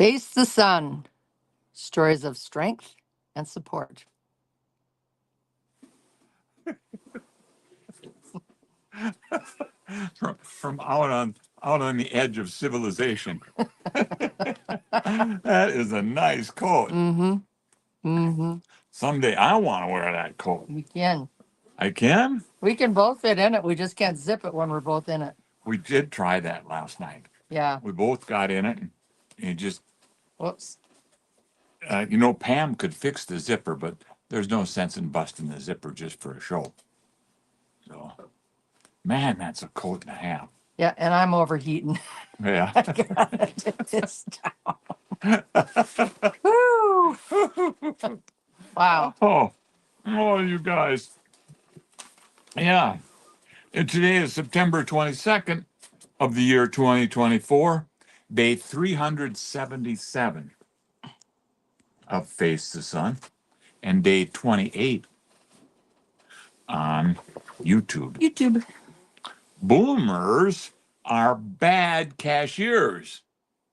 Face the Sun, stories of strength and support. From out on the edge of civilization. That is a nice coat. Mm-hmm. Mm-hmm. Someday I want to wear that coat. We can. I can? We can both fit in it. We just can't zip it when we're both in it. We did try that last night. Yeah. We both got in it, and it just, Whoops. Pam could fix the zipper, but there's no sense in busting the zipper just for a show. So, man, that's a coat and a half. Yeah, and I'm overheating. Yeah. I gotta take this down. Woo! Wow. Oh, you guys. Yeah. And today is September 22nd of the year 2024, day 377 of Face the Sun, and day 28 on YouTube. YouTube. Boomers are bad cashiers.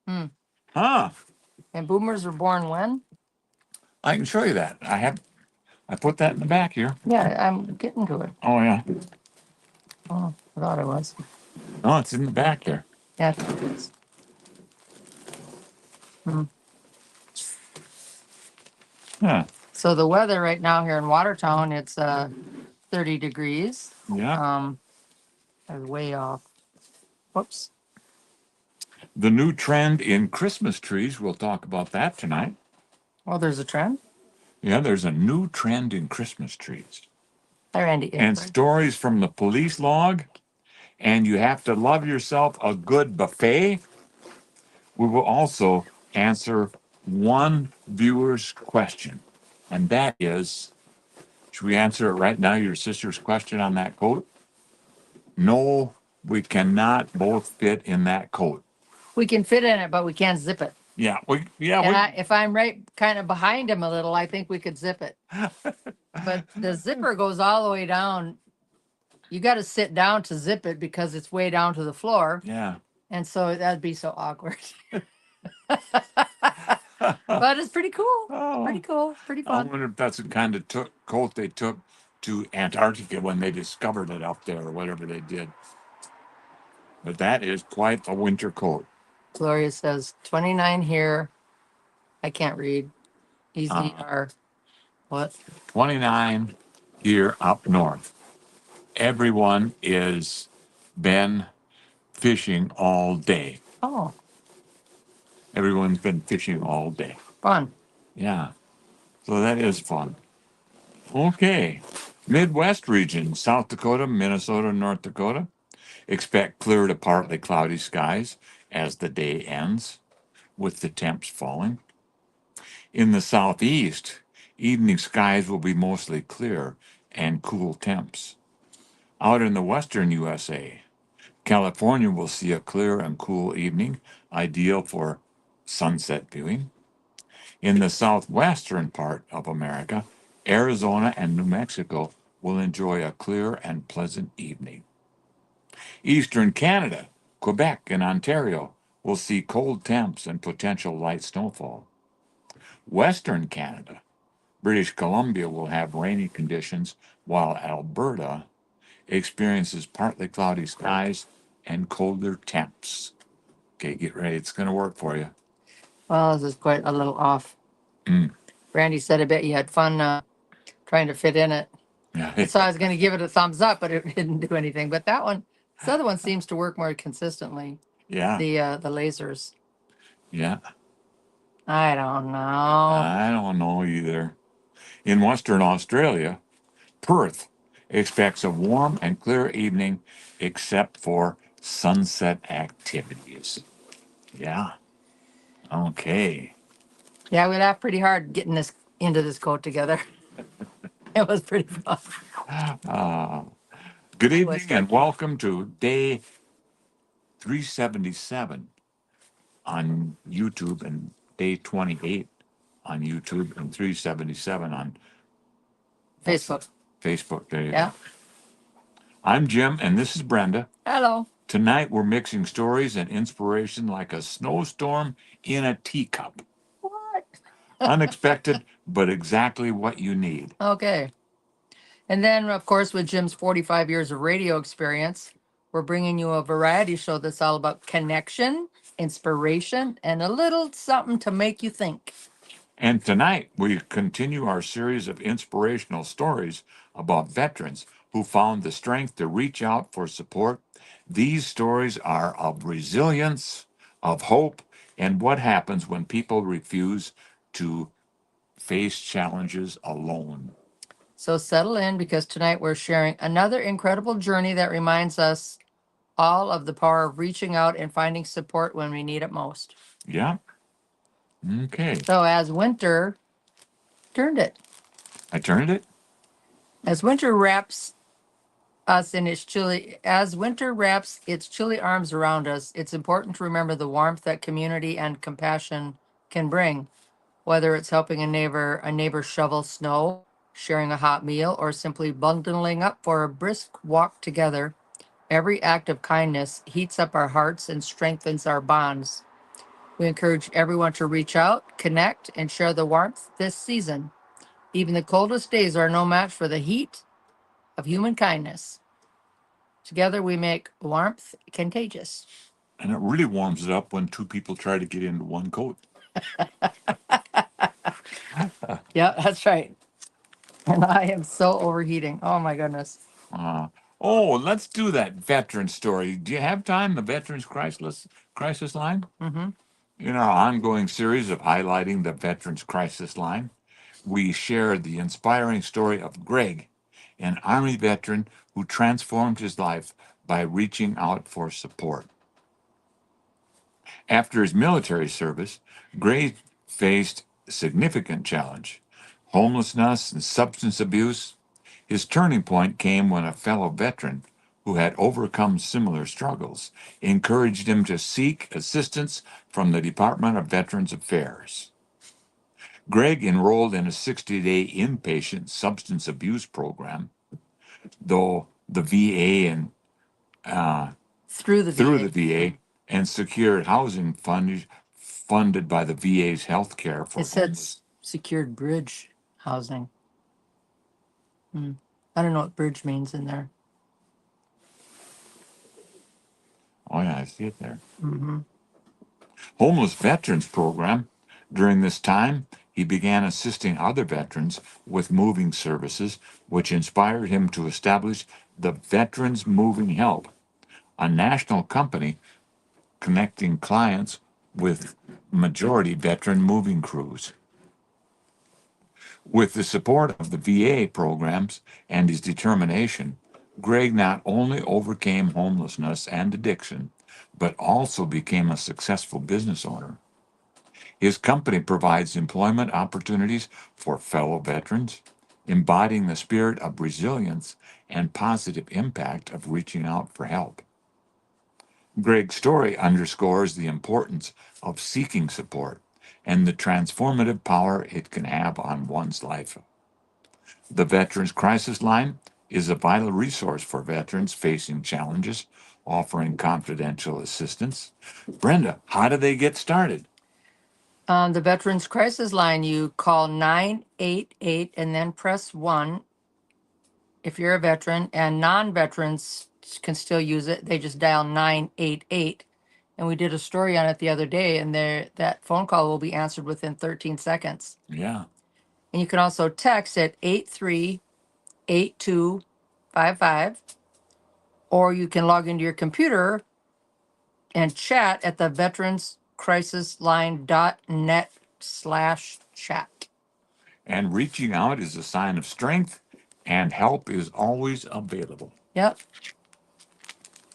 Hmm. Huh. And boomers were born when? I can show you that. I put that in the back here. Yeah, I'm getting to it. Oh, yeah. Oh, I thought it was. Oh, it's in the back there. Yeah, it is. Hmm. Yeah. So the weather right now here in Watertown, it's 30 degrees. Yeah. I was way off. Whoops. The new trend in Christmas trees, we'll talk about that tonight. Oh, there's a trend? Yeah, there's a new trend in Christmas trees. Hi, Randy. And stories from the police log. And you have to love yourself a good buffet. We will also answer one viewer's question. And that is, should we answer it right now, your sister's question on that coat? No, we cannot both fit in that coat. We can fit in it, but we can't zip it. Yeah, If I'm right kind of behind him a little, I think we could zip it. But the zipper goes all the way down. You got to sit down to zip it because it's way down to the floor. Yeah. And so that'd be so awkward. But it's pretty cool. Oh. Pretty cool. Pretty I fun. wonder if that's the kind of coat they took to Antarctica when they discovered it up there or whatever they did. But that is quite a winter coat. Gloria says 29 here. I can't read. Easy are what? 29 here up north. Everyone is been fishing all day. Oh, Everyone's been fishing all day. fun. Yeah. So that is fun. Okay. Midwest region, South Dakota, Minnesota, North Dakota. Expect clear to partly cloudy skies as the day ends, with the temps falling. In the southeast, evening skies will be mostly clear and cool temps. Out in the western USA, California will see a clear and cool evening, ideal for sunset viewing. In the southwestern part of America, Arizona and New Mexico will enjoy a clear and pleasant evening. Eastern Canada, Quebec, and Ontario will see cold temps and potential light snowfall. Western Canada, British Columbia will have rainy conditions, while Alberta experiences partly cloudy skies and colder temps. Okay, get ready. It's going to work for you. Well, this is quite a little off. Mm. Randy said, I bet you had fun trying to fit in it. Yeah. So I was going to give it a thumbs up, but it didn't do anything. But this other one seems to work more consistently. Yeah. The lasers. Yeah. I don't know. I don't know either. In Western Australia, Perth expects a warm and clear evening except for sunset activities. Yeah. Okay. Yeah, we laughed pretty hard getting this into this coat together. It was pretty fun. Good evening and welcome to day 377 on YouTube and day 28 on YouTube and 377 on Facebook. Facebook. There you Yeah. go. I'm Jim and this is Brenda. Hello. Tonight, we're mixing stories and inspiration like a snowstorm in a teacup. What? Unexpected, but exactly what you need. Okay. And then, of course, with Jim's 45 years of radio experience, we're bringing you a variety show that's all about connection, inspiration, and a little something to make you think. And tonight, we continue our series of inspirational stories about veterans who found the strength to reach out for support. These stories are of resilience, of hope, and what happens when people refuse to face challenges alone. So settle in because tonight we're sharing another incredible journey that reminds us all of the power of reaching out and finding support when we need it most. Yeah? Okay. So as winter turned it, I turned it? as winter wraps us in its chilly, as winter wraps its chilly arms around us, it's important to remember the warmth that community and compassion can bring, whether it's helping a neighbor shovel snow, sharing a hot meal, or simply bundling up for a brisk walk together. Every act of kindness heats up our hearts and strengthens our bonds. We encourage everyone to reach out, connect, and share the warmth this season. Even the coldest days are no match for the heat of human kindness. Together we make warmth contagious. And it really warms it up when two people try to get into one coat. Yeah, that's right. And I am so overheating. Oh my goodness. Uh, let's do that veteran story. Do you have time? The Veterans Crisis Line? Mm-hmm. In our ongoing series of highlighting the Veterans Crisis Line, we share the inspiring story of Greg, an Army veteran who transformed his life by reaching out for support. After his military service, Greg faced significant challenge, homelessness and substance abuse. His turning point came when a fellow veteran who had overcome similar struggles encouraged him to seek assistance from the Department of Veterans Affairs. Greg enrolled in a 60-day inpatient substance abuse program, though the VA and Through the through VA. the VA and secured housing funded by the VA's health care for It said homeless. secured bridge housing. I don't know what bridge means in there. Oh yeah, I see it there. Mm-hmm. Homeless Veterans Program. During this time, he began assisting other veterans with moving services, which inspired him to establish the Veterans Moving Help, a national company connecting clients with majority veteran moving crews. With the support of the VA programs and his determination, Greg not only overcame homelessness and addiction, but also became a successful business owner. His company provides employment opportunities for fellow veterans, embodying the spirit of resilience and positive impact of reaching out for help. Greg's story underscores the importance of seeking support and the transformative power it can have on one's life. The Veterans Crisis Line is a vital resource for veterans facing challenges, offering confidential assistance. Brenda, how do they get started? On the Veterans Crisis Line, you call 988 and then press 1 if you're a veteran, and non-veterans can still use it. They just dial 988. And we did a story on it the other day, and that phone call will be answered within 13 seconds. Yeah. And you can also text at 838255, or you can log into your computer and chat at the veteranscrisisline.net/chat. And reaching out is a sign of strength, and help is always available. Yep.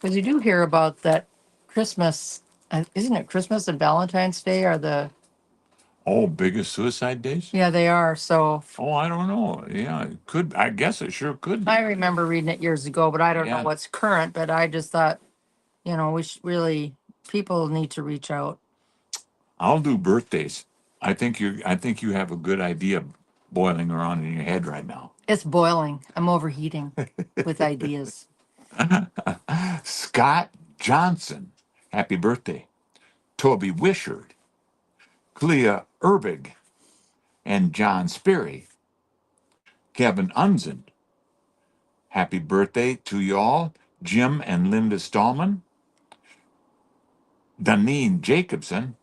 Because you do hear about that Christmas, isn't it Christmas and Valentine's Day are the, Oh, biggest suicide days? yeah, they are. So Oh, I don't know. Yeah, it could. I guess it sure could be. I remember reading it years ago, but I don't know Yeah. what's current. But I just thought, we should really, people need to reach out. I'll do birthdays. I think you have a good idea boiling around in your head right now. It's boiling. I'm overheating with ideas. Scott Johnson, happy birthday. Toby Wishart, Clea Erbig, and John Sperry. Kevin Unzend, happy birthday to y'all. Jim and Linda Stallman, Danine Jacobson,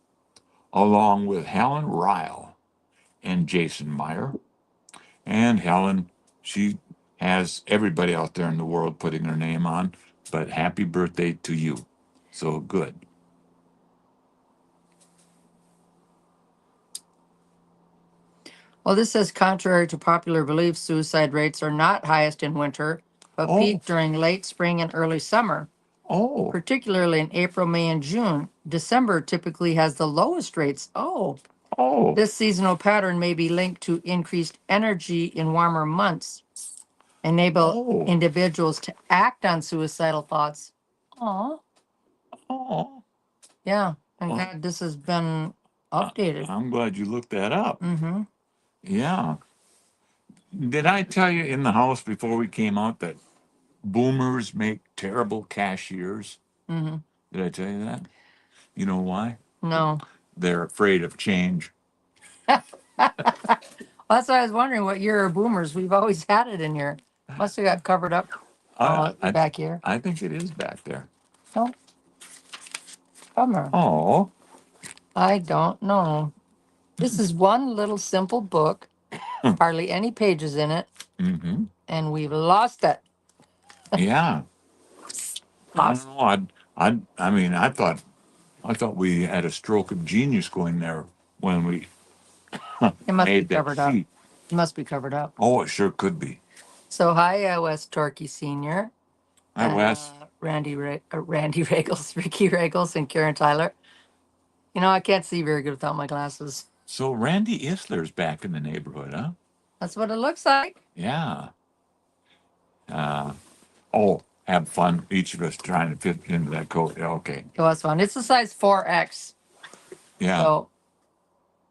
along with Helen Ryle and Jason Meyer. And Helen, she has everybody out there in the world putting her name on, but happy birthday to you. So good. Well, this says contrary to popular belief, suicide rates are not highest in winter, but Oh. peak during late spring and early summer, Oh, particularly in April, May, and June. December typically has the lowest rates. Oh, this seasonal pattern may be linked to increased energy in warmer months, enable individuals to act on suicidal thoughts. Oh, yeah. I'm glad this has been updated. I'm glad you looked that up. Mm-hmm. Yeah. Did I tell you in the house before we came out that boomers make terrible cashiers? Mm-hmm. Did I tell you that? You know why? No. They're afraid of change. Well, that's why I was wondering what year are boomers. We've always had it in here. Must have got covered up back here. I think it is back there. No. Bummer. Oh. I don't know. This is one little simple book, hardly any pages in it, Mm-hmm. and we've lost it. Yeah. I don't know. I mean, I thought we had a stroke of genius going there when we It must be made that covered up. sheet. It must be covered up. Oh, it sure could be. So hi, Wes Torkey Sr. Hi, Wes. Randy Regals, Ricky Regals, and Karen Tyler. You know, I can't see very good without my glasses. So Randy Isler's back in the neighborhood, huh? That's what it looks like. Yeah. Have fun. Each of us trying to fit into that coat. Yeah, okay. It was fun. It's a size 4X. Yeah. So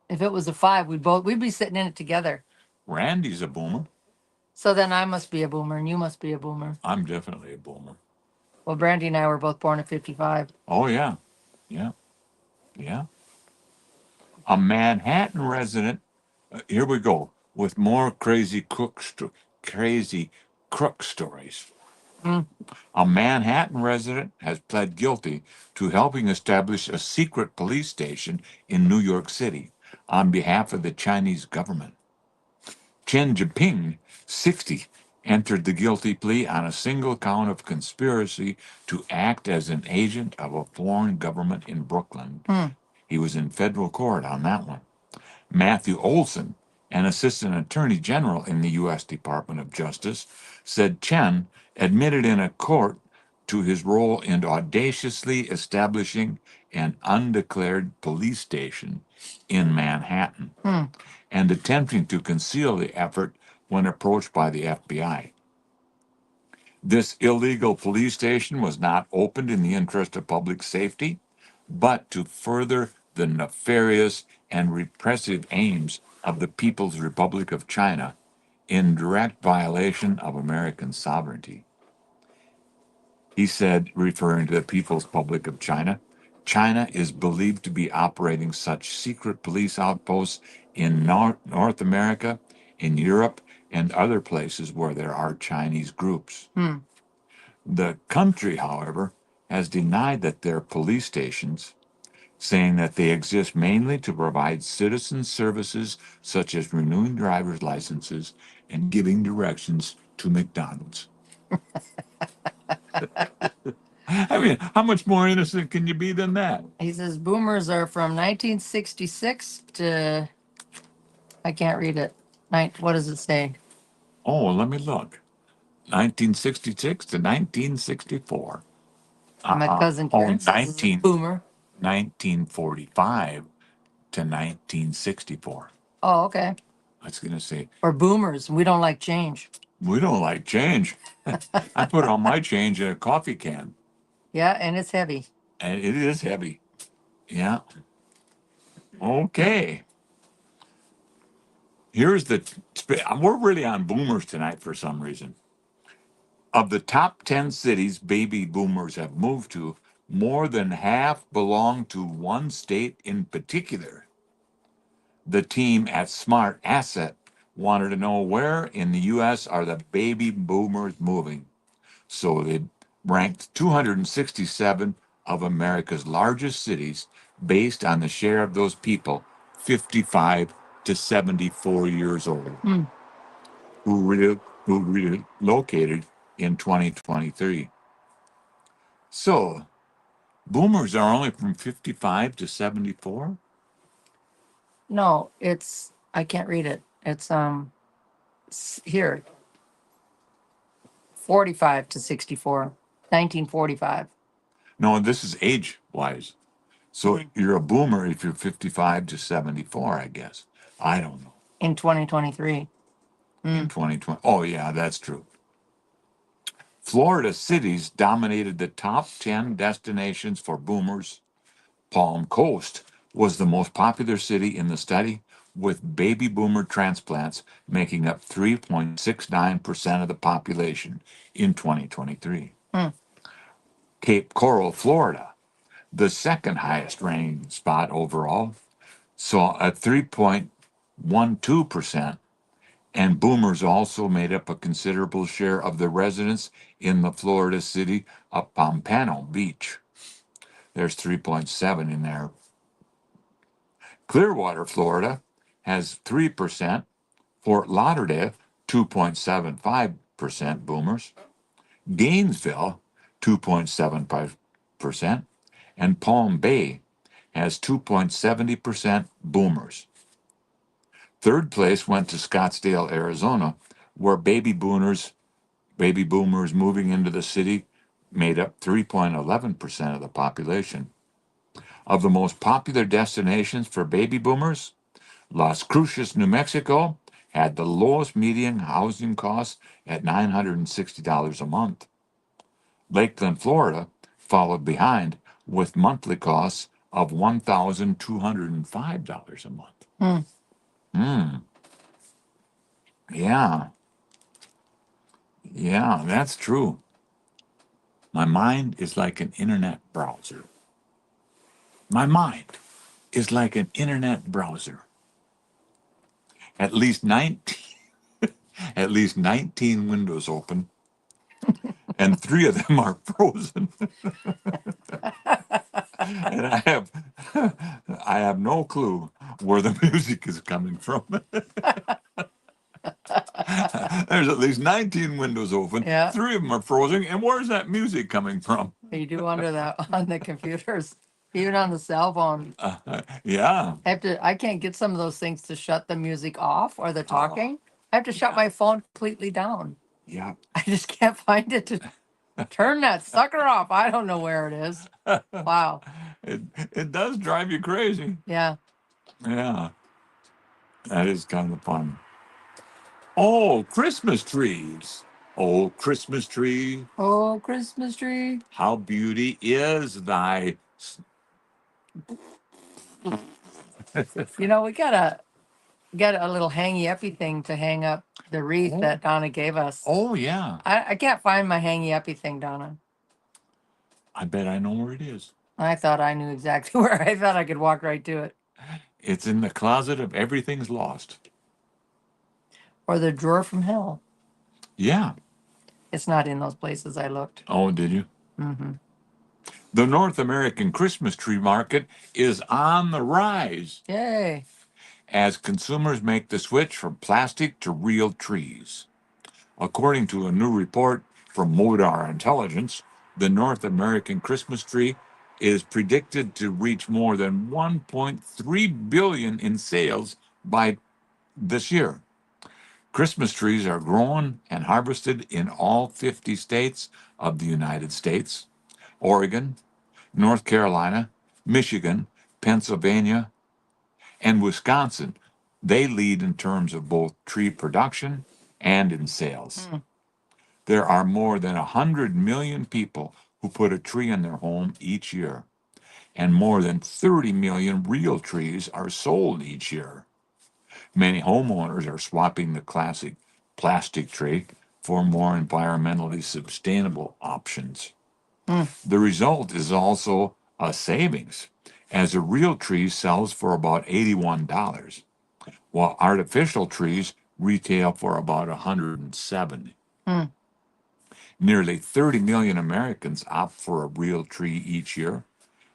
if it was a 5, we'd be sitting in it together. Randy's a boomer. So then I must be a boomer and you must be a boomer. I'm definitely a boomer. Well, Brandy and I were both born in 55. Oh, yeah. Yeah. Yeah. A Manhattan resident. Here we go with more crazy crook stories. Mm. A Manhattan resident has pled guilty to helping establish a secret police station in New York City on behalf of the Chinese government. Chen Jinping, 60, entered the guilty plea on a single count of conspiracy to act as an agent of a foreign government in Brooklyn. He was in federal court on that one. Matthew Olson, an assistant attorney general in the U.S. Department of Justice, said Chen admitted in a court to his role in audaciously establishing an undeclared police station in Manhattan and attempting to conceal the effort when approached by the FBI. This illegal police station was not opened in the interest of public safety, but to further the nefarious and repressive aims of the People's Republic of China in direct violation of American sovereignty. He said, referring to the People's Republic of China, China is believed to be operating such secret police outposts in North America, in Europe, and other places where there are Chinese groups. The country, however, has denied that they're police stations, saying that they exist mainly to provide citizen services such as renewing driver's licenses and giving directions to McDonald's. I mean, how much more innocent can you be than that? He says boomers are from 1966 to, I can't read it. What does it say? Oh, let me look. 1966 to 1964. My cousin Karen says he's a boomer. 1945 to 1964. Oh, okay. I was going to say, Or boomers. We don't like change. we don't like change. I put all my change in a coffee can. Yeah, and it's heavy. And it is heavy. Yeah. Okay. Here's we're really on boomers tonight for some reason. Of the top 10 cities baby boomers have moved to, more than half belong to one state in particular. The team at Smart Asset wanted to know where in the U.S. are the baby boomers moving. So they ranked 267 of America's largest cities based on the share of those people 55 to 74 years old Hmm. who relocated in 2023. So boomers are only from 55 to 74? No, I can't read it. It's here, 45 to 64, 1945 No, this is age wise. So you're a boomer if you're 55 to 74, I guess. I don't know. in 2023. In 2020. Oh, yeah, that's true. Florida cities dominated the top 10 destinations for boomers. Palm Coast was the most popular city in the study, with baby boomer transplants making up 3.69% of the population in 2023. Hmm. Cape Coral, Florida, the second highest ranking spot overall, saw a 3.12%, and boomers also made up a considerable share of the residents in the Florida city of Pompano Beach. There's 3.7 in there. Clearwater, Florida has 3%, Fort Lauderdale 2.75% boomers, Gainesville 2.75%, and Palm Bay has 2.70% boomers. Third place went to Scottsdale, Arizona, where baby boomers moving into the city made up 3.11% of the population. Of the most popular destinations for baby boomers, Las Cruces, New Mexico had the lowest median housing costs at $960 a month. Lakeland, Florida followed behind with monthly costs of $1,205 a month. Hmm. Hmm. Yeah. Yeah, that's true. My mind is like an internet browser. My mind is like an internet browser. At least 19, at least 19 windows open, and 3 of them are frozen. And I have no clue where the music is coming from. There's at least 19 windows open, Yeah, 3 of them are frozen, and where's that music coming from? you do wonder that on the computers, even on the cell phone. Yeah. I can't get some of those things to shut the music off or the Oh, talking. I have to shut yeah. my phone completely down. Yeah. I just can't find it to turn that sucker off. I don't know where it is. Wow. It it does drive you crazy. Yeah. Yeah. That is kind of fun. Oh, Christmas trees. Oh, Christmas tree, Oh, Christmas tree. how beauty is thy. You know, we got a little hangy uppy thing to hang up the wreath Oh, that Donna gave us. oh, yeah. I can't find my hangy uppy thing, Donna. I bet I know where it is. I thought I knew exactly where. I thought I could walk right to it. It's in the closet of everything's lost. Or the drawer from hell. Yeah. It's not in those places I looked. Oh, did you? Mm-hmm. The North American Christmas tree market is on the rise Yay. as consumers make the switch from plastic to real trees. According to a new report from Modar Intelligence, the North American Christmas tree is predicted to reach more than 1.3 billion in sales by this year. Christmas trees are grown and harvested in all 50 states of the United States, Oregon, North Carolina, Michigan, Pennsylvania, and Wisconsin. They lead in terms of both tree production and in sales. Hmm. There are more than 100 million people who put a tree in their home each year, and more than 30 million real trees are sold each year. Many homeowners are swapping the classic plastic tree for more environmentally sustainable options. Hmm. The result is also a savings, as a real tree sells for about $81, while artificial trees retail for about $170. Hmm. Nearly 30 million Americans opt for a real tree each year,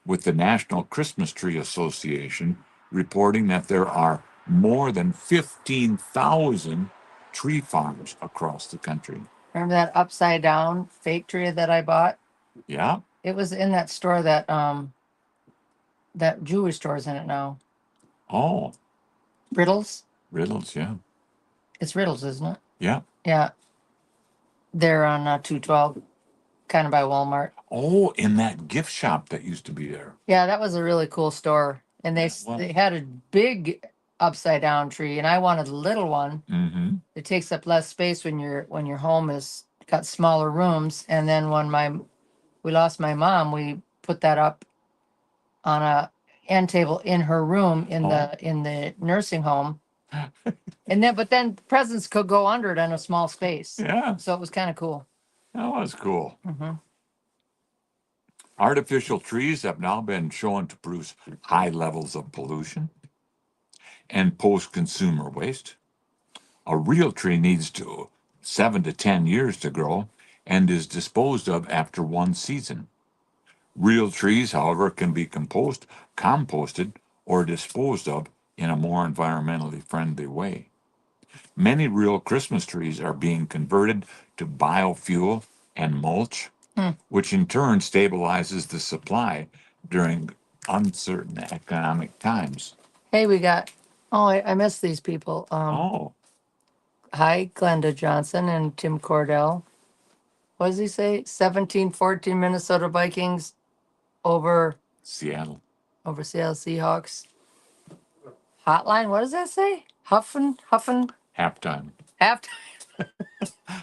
with the National Christmas Tree Association reporting that there are more than 15,000 tree farms across the country. Remember that upside down fake tree that I bought? Yeah. It was in that store that jewelry store's in it now. Oh, Riddles. riddles. Yeah. It's Riddles, isn't it? Yeah. Yeah. They're on 212, kind of by Walmart. Oh, in that gift shop that used to be there. Yeah, that was a really cool store. And Yeah, well- they had a big upside down tree, and I wanted a little one. Mm-hmm. It takes up less space when your home is got smaller rooms. And then when we lost my mom, we put that up on a end table in her room in the nursing home. But then presents could go under it in a small space. Yeah, So it was kind of cool. that was cool. Hmm. Artificial trees have now been shown to produce high levels of pollution and post-consumer waste. A real tree needs 7 to 10 years to grow and is disposed of after one season. Real trees, however, can be composted, or disposed of in a more environmentally friendly way. Many real Christmas trees are being converted to biofuel and mulch, which in turn stabilizes the supply during uncertain economic times. Hey, we got. Oh, I missed these people. Oh, Hi, Glenda Johnson and Tim Cordell. What does he say? 1714 Minnesota Vikings over Seattle. Seattle Seahawks. Hotline. What does that say? Huffing. Halftime. Half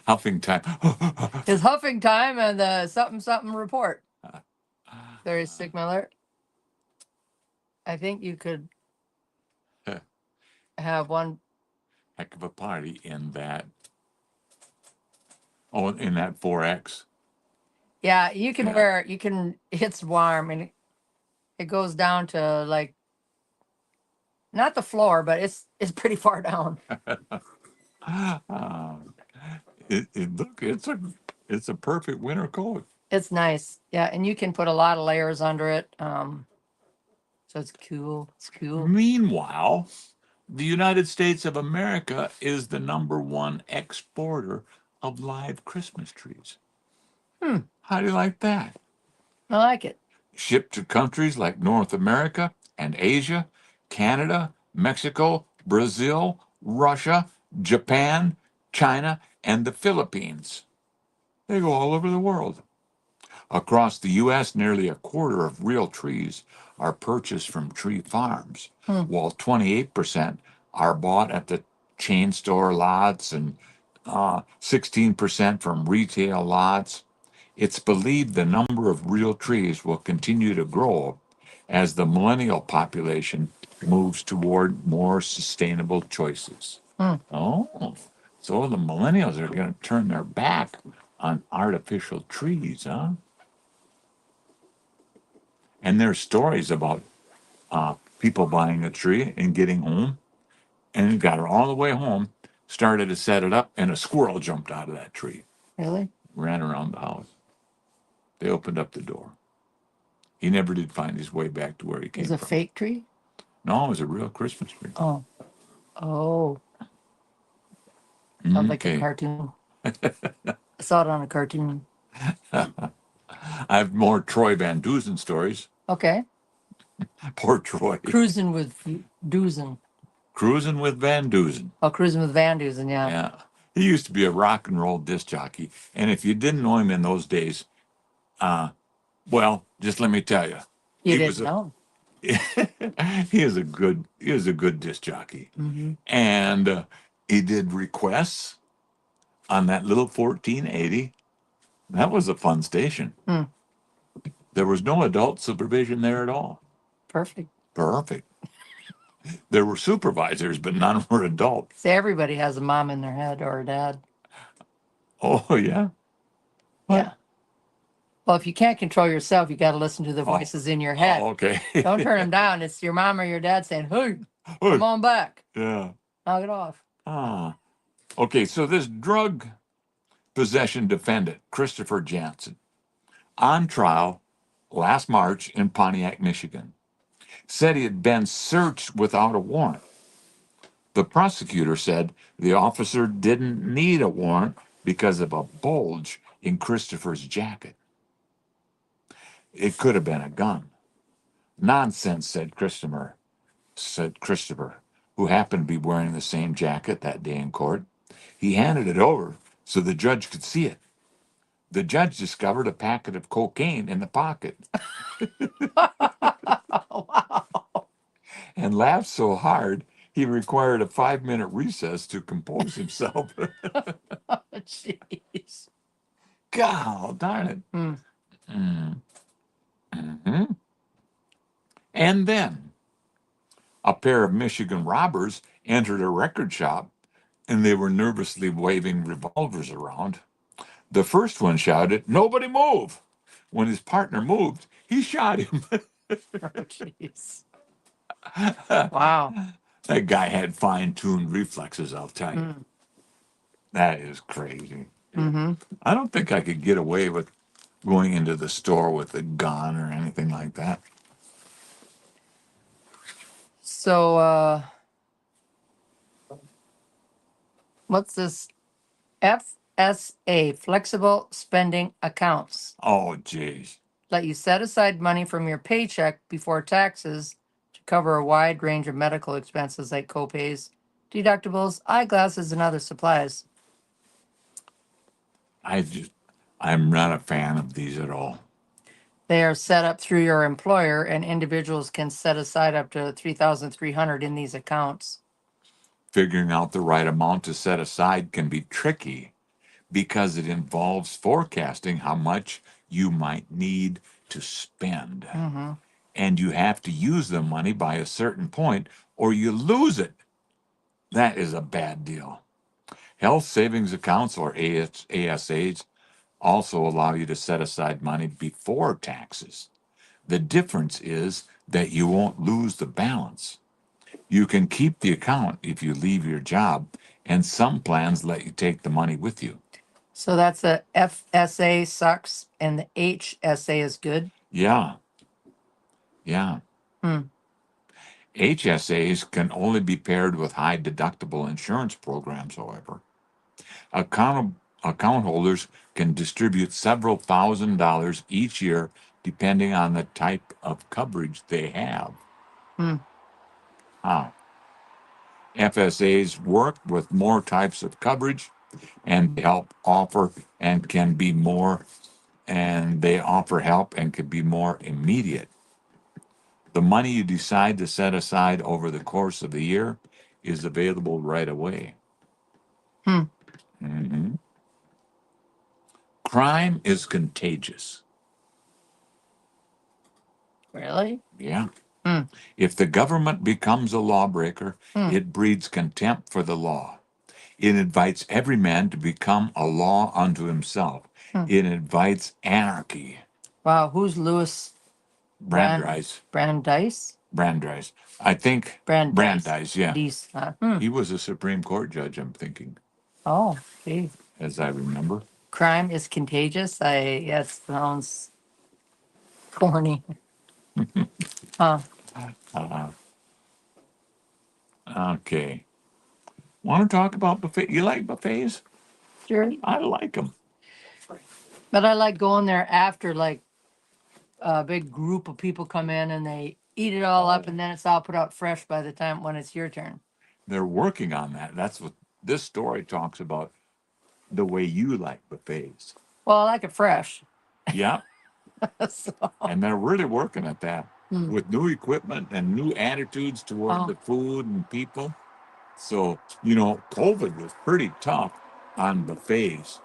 Huffing time. is huffing time and the something report. There is Sigma alert. I think you could have one. Heck of a party in that. Oh, in that 4X. Yeah, you can Yeah. wear. You can. It's warm and it goes down to like not the floor, but it's pretty far down. Look, it's a perfect winter coat. It's nice. Yeah, and you can put a lot of layers under it. So it's cool. It's cool. Meanwhile, the United States of America is the #1 exporter of live Christmas trees. How do you like that? I like it. Shipped to countries like North America and Asia, Canada, Mexico, Brazil, Russia, Japan, China, and the Philippines. They go all over the world. Across the U.S., nearly a quarter of real trees are purchased from tree farms, while 28% are bought at the chain store lots and 16% from retail lots. It's believed the number of real trees will continue to grow as the millennial population moves toward more sustainable choices. Oh, so the millennials are going to turn their back on artificial trees, huh? And there's stories about people buying a tree and getting home, and it got her all the way home, started to set it up, and a squirrel jumped out of that tree, Really? ran around the house. They opened up the door. He never did find his way back to where he came It's a from. fake tree? No, it was a real Christmas tree. Oh. Oh. Sounds like a Okay. cartoon. I saw it on a cartoon. I have more Troy Van Dusen stories. Okay. Poor Troy. Cruising with Dusen. Cruising with Van Dusen. Oh, cruising with Van Dusen, yeah. Yeah. He used to be a rock and roll disc jockey. And if you didn't know him in those days, well, just let me tell you. You he didn't know. he is a good disc jockey. Mm-hmm. And he did requests on that little 1480. That was a fun station. There was no adult supervision there at all. Perfect. There were supervisors, but none were adults. See, everybody has a mom in their head or a dad. Oh, yeah? What? Yeah. Well, if you can't control yourself, you got to listen to the voices in your head. Oh, okay. Don't turn them down. It's your mom or your dad saying, "Hey, Hey. come on back. Yeah. Knock it off." Ah. Okay, so this drug possession defendant, Christopher Jansen, on trial last March in Pontiac, Michigan, said he had been searched without a warrant. The prosecutor said the officer didn't need a warrant because of a bulge in Christopher's jacket. It could have been a gun. Nonsense, said Christopher, who happened to be wearing the same jacket that day in court. He handed it over so the judge could see it. The judge discovered a packet of cocaine in the pocket Wow. and laughed so hard he required a 5-minute recess to compose himself. Jeez. God darn it. Hmm. Mm-hmm. And then a pair of Michigan robbers entered a record shop and they were nervously waving revolvers around. The first one shouted, "Nobody move!" When his partner moved, he shot him. Oh, jeez. Wow. That guy had fine-tuned reflexes, I'll tell you. Mm. That is crazy. Mm-hmm. I don't think I could get away with going into the store with a gun or anything like that. So, what's this? FSA, flexible spending accounts. Oh, geez. Let you set aside money from your paycheck before taxes to cover a wide range of medical expenses like copays, deductibles, eyeglasses, and other supplies. I'm not a fan of these at all. They are set up through your employer, and individuals can set aside up to $3,300 in these accounts. Figuring out the right amount to set aside can be tricky because it involves forecasting how much you might need to spend. Mm-hmm. And you have to use the money by a certain point or you lose it. That is a bad deal. Health savings accounts, or ASAs, also allow you to set aside money before taxes. The difference is that you won't lose the balance. You can keep the account if you leave your job, and some plans let you take the money with you. So that's a FSA sucks, and the HSA is good. Yeah, yeah. Hmm. HSAs can only be paired with high deductible insurance programs, however. Account holders can distribute several $1,000s each year depending on the type of coverage they have. Hmm. Huh. FSAs work with more types of coverage and they help offer and can be more, and they offer help and can be more immediate. The money you decide to set aside over the course of the year is available right away. Hmm. Mm-hmm. Crime is contagious. Really? Yeah. Hmm. If the government becomes a lawbreaker, Hmm. it breeds contempt for the law. It invites every man to become a law unto himself. Hmm. It invites anarchy. Wow. Who's Louis Brandeis. Brandeis? Brandeis. I think Brandeis, yeah. Deis. He was a Supreme Court judge, I'm thinking, Oh, gee. as I remember. Crime is contagious. That sounds corny. Huh. Uh, okay. Want to talk about buffet? You like buffets? Sure. I like them. But I like going there after like a big group of people come in and they eat it all up and then it's all put out fresh by the time when it's your turn. They're working on that. That's what this story talks about, the way you like buffets. Well, I like it fresh. Yeah. So, And they're really working at that hmm. with new equipment and new attitudes toward the food and people. So, COVID was pretty tough on buffets.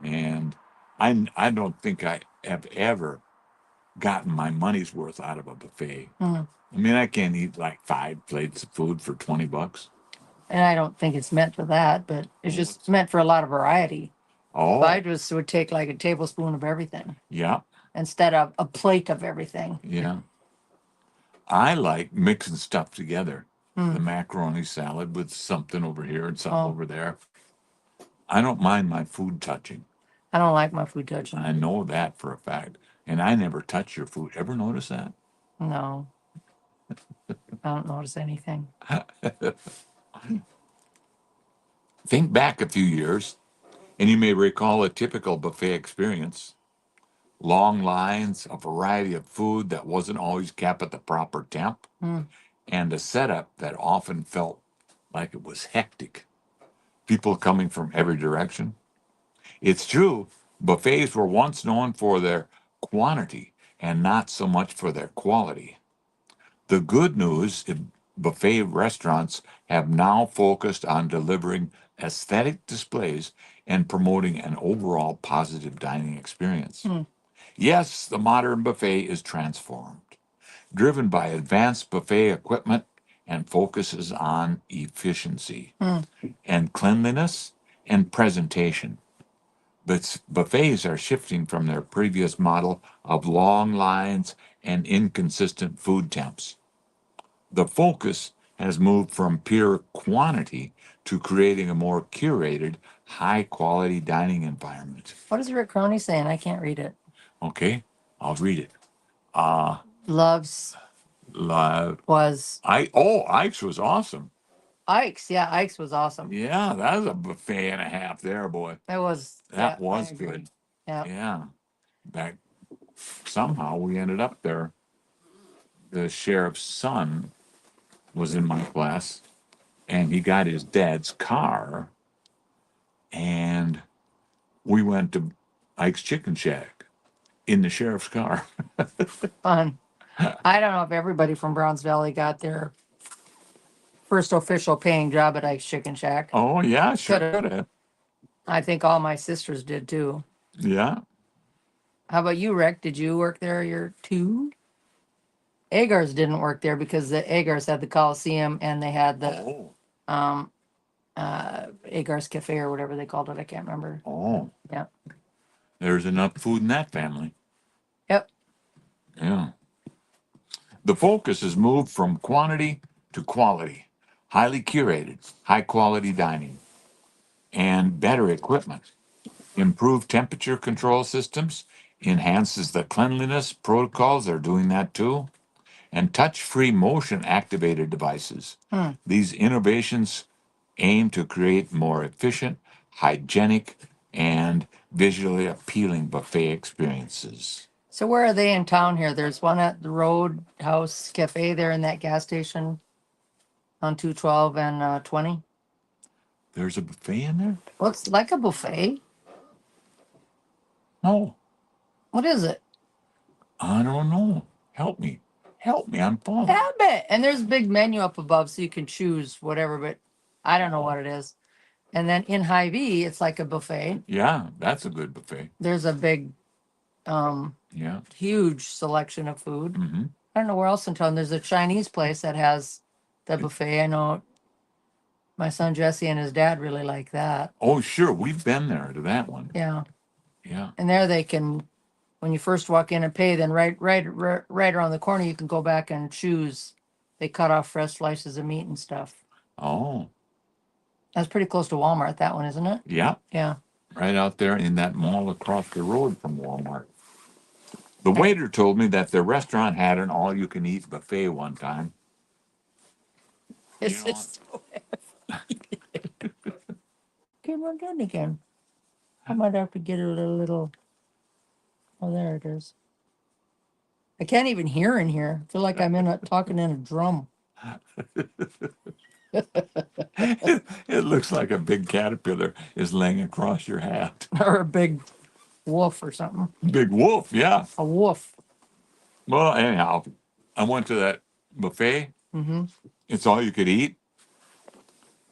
And I don't think I have ever gotten my money's worth out of a buffet. Hmm. I mean, I can't eat like 5 plates of food for $20. And I don't think it's meant for that, but it's just meant for a lot of variety. Oh, I just would take like a tablespoon of everything yeah, instead of a plate of everything. yeah. I like mixing stuff together. Hmm. The macaroni salad with something over here and something Oh, over there. I don't mind my food touching. I don't like my food touching. I know that for a fact. And I never touch your food. Ever notice that? No, I don't notice anything. Think back a few years, and you may recall a typical buffet experience. Long lines, a variety of food that wasn't always kept at the proper temp, Hmm. and a setup that often felt like it was hectic. People coming from every direction. It's true, buffets were once known for their quantity and not so much for their quality. The good news is buffet restaurants have now focused on delivering aesthetic displays and promoting an overall positive dining experience. Hmm. Yes, the modern buffet is transformed, driven by advanced buffet equipment and focuses on efficiency Hmm. and cleanliness and presentation. But buffets are shifting from their previous model of long lines and inconsistent food temps. The focus has moved from pure quantity to creating a more curated, high quality dining environment. What is Rick Crony saying? I can't read it. Okay, I'll read it. Loves Live. was Ike's was awesome. Ike's. Yeah, Ike's was awesome. Yeah, that was a buffet and a half there, boy. It was. That Yeah, I was agree. good. Yeah. Yeah. Back somehow we ended up there. The sheriff's son was in my class and he got his dad's car and we went to Ike's Chicken Shack in the sheriff's car. Fun. I don't know if everybody from Browns Valley got their first official paying job at Ike's Chicken Shack. Oh yeah, sure Coulda. could have. I think all my sisters did too. Yeah. How about you, Rick? Did you work there your two? Agars didn't work there because the Agars had the Coliseum and they had the Oh. um Agars Cafe or whatever they called it. I can't remember. Oh. Yeah. There's enough food in that family. Yep. Yeah. The focus has moved from quantity to quality, highly curated, high quality dining, and better equipment. Improved temperature control systems enhances the cleanliness protocols. They're doing that too. And touch free motion activated devices. Hmm. These innovations aim to create more efficient, hygienic, and visually appealing buffet experiences. So where are they in town here? There's one at the Roadhouse Cafe there in that gas station on 212 and 20. There's a buffet in there? Well, it's like a buffet. No, What is it? I don't know. Help me. Help me. I'm following. Have it. And there's a big menu up above so you can choose whatever, but I don't know what it is. And then in Hy-Vee, it's like a buffet. Yeah, that's a good buffet. There's a big, Yeah. huge selection of food. Mm-hmm. I don't know where else in town. There's a Chinese place that has the buffet. I know my son Jesse and his dad really like that. Oh, sure. We've been there to that one. Yeah. Yeah. And there they can, when you first walk in and pay, then right around the corner, you can go back and choose. They cut off fresh slices of meat and stuff. Oh, That's pretty close to Walmart, that one, isn't it? yeah. Yeah. Right out there in that mall across the road from Walmart. The waiter told me that the restaurant had an all you can eat buffet one time. It's You know, just so heavy. Came again again. I might have to get it a little. Oh, there it is. I can't even hear in here. I feel like I'm talking in a drum. it looks like a big caterpillar is laying across your hat. Or a big wolf or something. Big wolf, yeah. A wolf. Well, anyhow, I went to that buffet. Mm-hmm. It's all you could eat.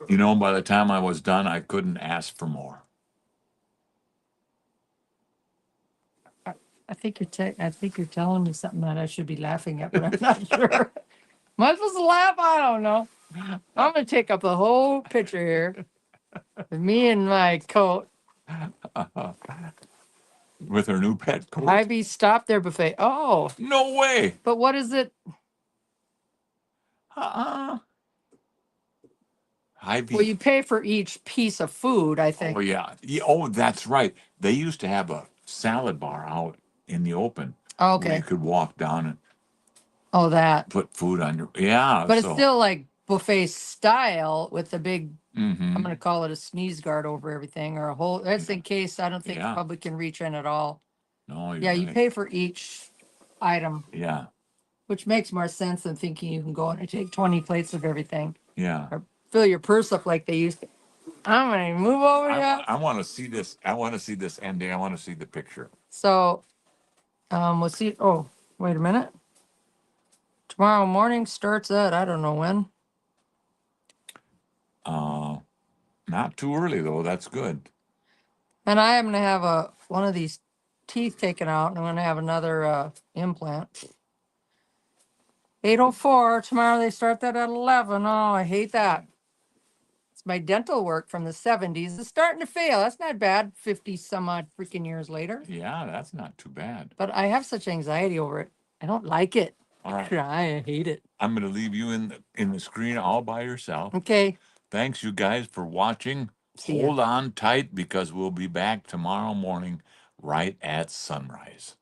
You know, by the time I was done, I couldn't ask for more. I think you're telling me something that I should be laughing at, but I'm not sure. Am I supposed to laugh? I don't know. I'm gonna take up the whole picture here with me in my coat. With her new pet coat. Ivy Stop There buffet. Oh, No way. but what is it? Ivy. Well, you pay for each piece of food, I think. Oh yeah. Oh, that's right. They used to have a salad bar out in the open where Okay. you could walk down and Oh, that. put food on your. Yeah. But it's So. still like buffet style with the big, I'm Mm-hmm. gonna call it a sneeze guard over everything or a whole, that's in case I don't think the Yeah. public can reach in at all. No, you're Yeah, you right. pay for each item, Yeah. which makes more sense than thinking you can go in and take 20 plates of everything Yeah. or fill your purse up like they used to. I'm gonna move over here. I want to see this. I want to see this ending. I want to see the picture. So, we'll see. Oh, wait a minute. Tomorrow morning starts at, I don't know when. Not too early though. That's good. And I am gonna have one of these teeth taken out and I'm gonna have another, implant. 8:04, tomorrow they start that at 11. Oh, I hate that. It's my dental work from the 70s. It's starting to fail. That's not bad, 50 some odd freaking years later. Yeah, that's not too bad. But I have such anxiety over it. I don't like it. All right. I hate it. I'm going to leave you in the screen all by yourself. Okay. Thanks, you guys, for watching. See ya. Hold on tight because we'll be back tomorrow morning right at sunrise.